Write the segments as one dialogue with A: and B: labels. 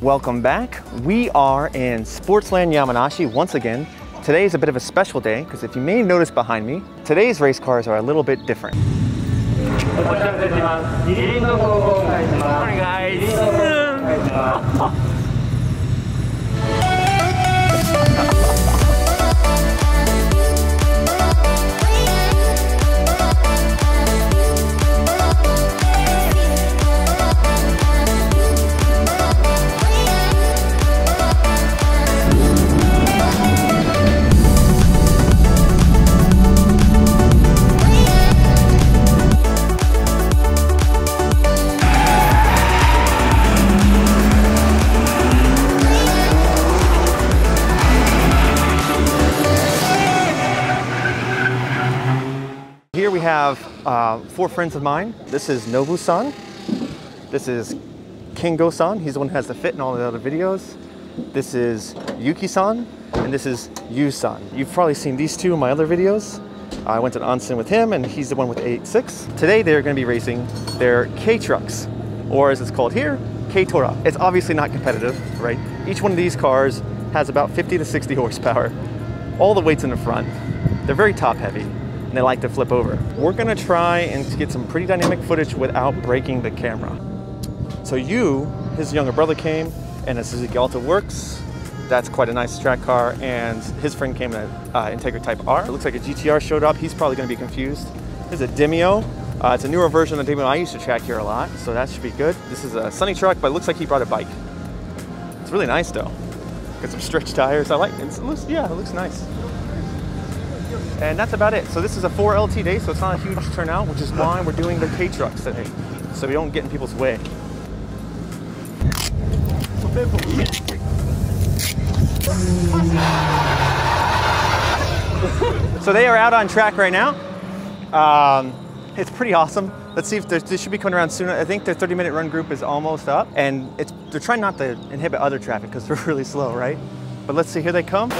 A: Welcome back. We are in Sportsland Yamanashi once again. Today is a bit of a special day because if you may notice behind me, today's race cars are a little bit different.
B: Morning guys.
A: Here we have 4 friends of mine. This is Nobu-san. This is Kingo-san. He's the one who has the fit in all the other videos. This is Yuki-san. And this is Yu-san. You've probably seen these two in my other videos. I went to the onsen with him and he's the one with 8.6. Today they're going to be racing their Kei Trucks, or as it's called here, Kei Tora. It's obviously not competitive, right? Each one of these cars has about 50 to 60 horsepower. All the weight's in the front. They're very top heavy. And they like to flip over. We're gonna try and get some pretty dynamic footage without breaking the camera. So his younger brother came in a Suzuki Alta Works. That's quite a nice track car, and his friend came in an Integra Type R. It looks like a GTR showed up. He's probably gonna be confused. This is a Demio. It's a newer version of the Demio I used to track here a lot, so that should be good. This is a Sunny truck, but it looks like he brought a bike. It's really nice though. Got some stretch tires. I like it. It looks nice. And that's about it. So this is a 4LT day, so it's not a huge turnout, which is why we're doing the Kei Trucks today, so we don't get in people's way. So they are out on track right now. It's pretty awesome. Let's see if they should be coming around soon. I think their 30-minute run group is almost up, and they're trying not to inhibit other traffic because they're really slow, right? But let's see, here they come.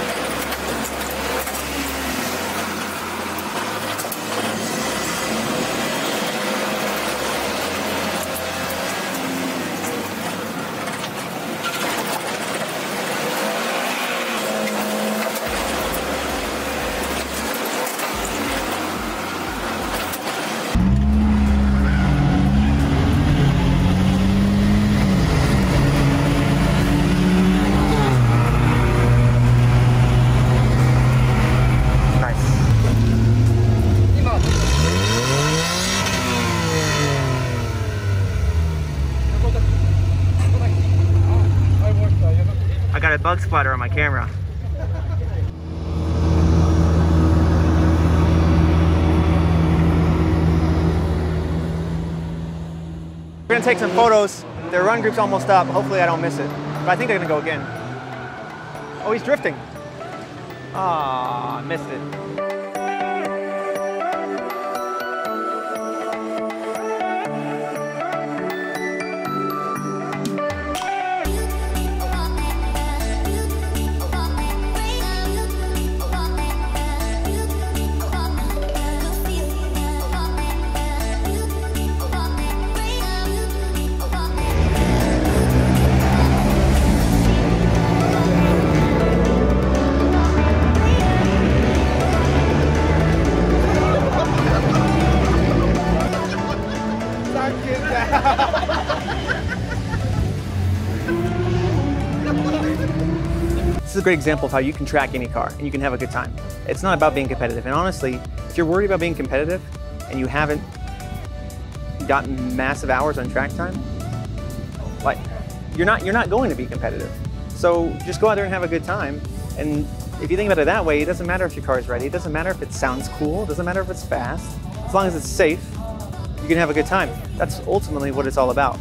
A: I got a bug splatter on my camera. We're gonna take some photos. Their run group's almost up. Hopefully I don't miss it. But I think they're gonna go again. Oh, he's drifting. Ah, I missed it. This is a great example of how you can track any car and you can have a good time. It's not about being competitive. And honestly, if you're worried about being competitive and you haven't gotten massive hours on track time, like you're not going to be competitive. So just go out there and have a good time. And if you think about it that way, it doesn't matter if your car is ready. It doesn't matter if it sounds cool. It doesn't matter if it's fast. As long as it's safe, you can have a good time. That's ultimately what it's all about.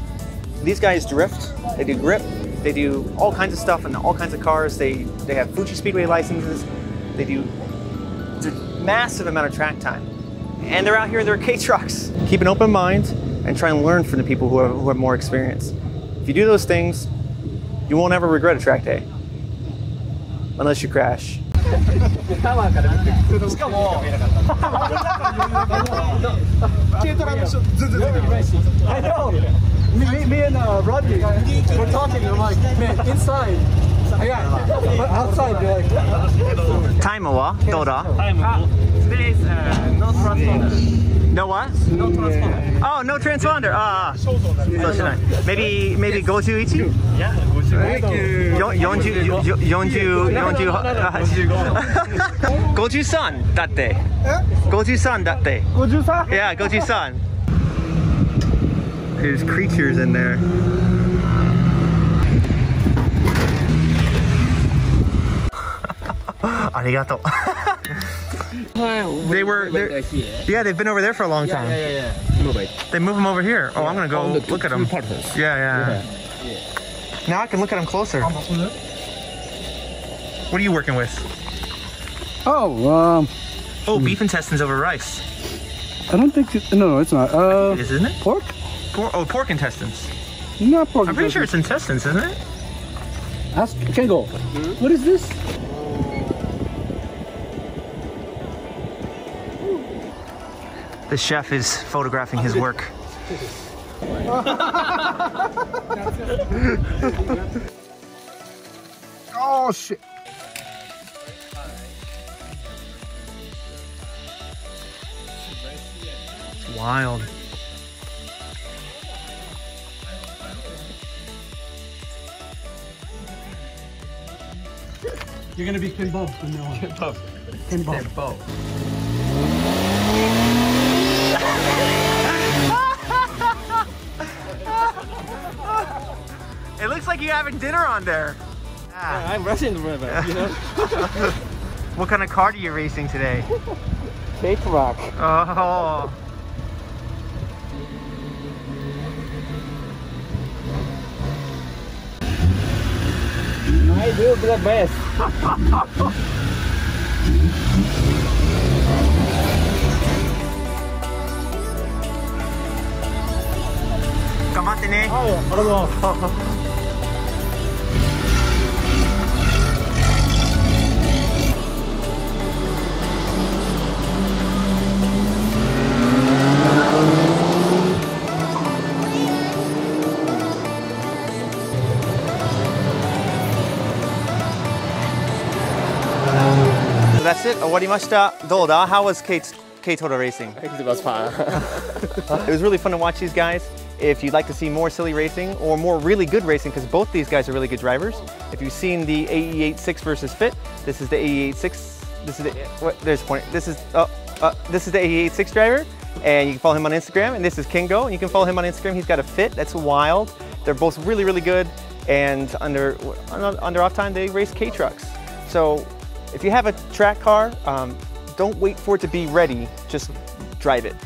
A: These guys drift, they do grip, they do all kinds of stuff in all kinds of cars. They have Fuji Speedway licenses. They do a massive amount of track time. And they're out here in their Kei Trucks. Keep an open mind and try and learn from the people who have more experience. If you do those things, you won't ever regret a track day. Unless you crash. I know.
C: Me and Rodney, we're talking. I'm like, man, inside. Yeah, but outside, you're like.
A: Time wa? Doda?
B: Today is no transponder.
A: No what?
B: No transponder.
A: Oh, no transponder. So should I? Maybe goju ichi?
B: Yeah, thank you.
A: Goju-san datte. Goju-san datte.
C: Goju-san?
A: Yeah, Goju-san. There's creatures in there. Arigato. Yeah, they've been over there for a long time.
B: Yeah.
A: They move them over here. Oh, I'm gonna go look at them. Yeah. Now I can look at them closer. What are you working with?
C: Oh,
A: beef intestines over rice.
C: I don't think no, it's not.
A: It is, isn't it?
C: Pork?
A: Pork intestines.
C: Not pork.
A: I'm pretty sure it's intestines, isn't it?
C: Ask Kengo. What is this?
A: The chef is photographing his work.
C: Oh shit.
A: It's wild.
C: You're gonna be Ken Bob from now on. Ken Bob.
A: It looks like you're having dinner on there.
B: Yeah, I'm rushing the river, you know.
A: What kind of car are you racing today?
B: Kei Trucks.
A: Oh.
B: I do the best.
A: Gambatte ne. So that's it. Owarimashita. Douda? How was Kei Trucks racing?
B: It was fun.
A: It was really fun to watch these guys. If you'd like to see more silly racing or more really good racing, because both these guys are really good drivers. If you've seen the AE86 versus Fit, this is the AE86. This is the there's a point. This is the AE86 driver, and you can follow him on Instagram. And this is Kingo, and you can follow him on Instagram. He's got a Fit that's wild. They're both really, really good, and under off time they race Kei Trucks. So if you have a track car, don't wait for it to be ready. Just drive it.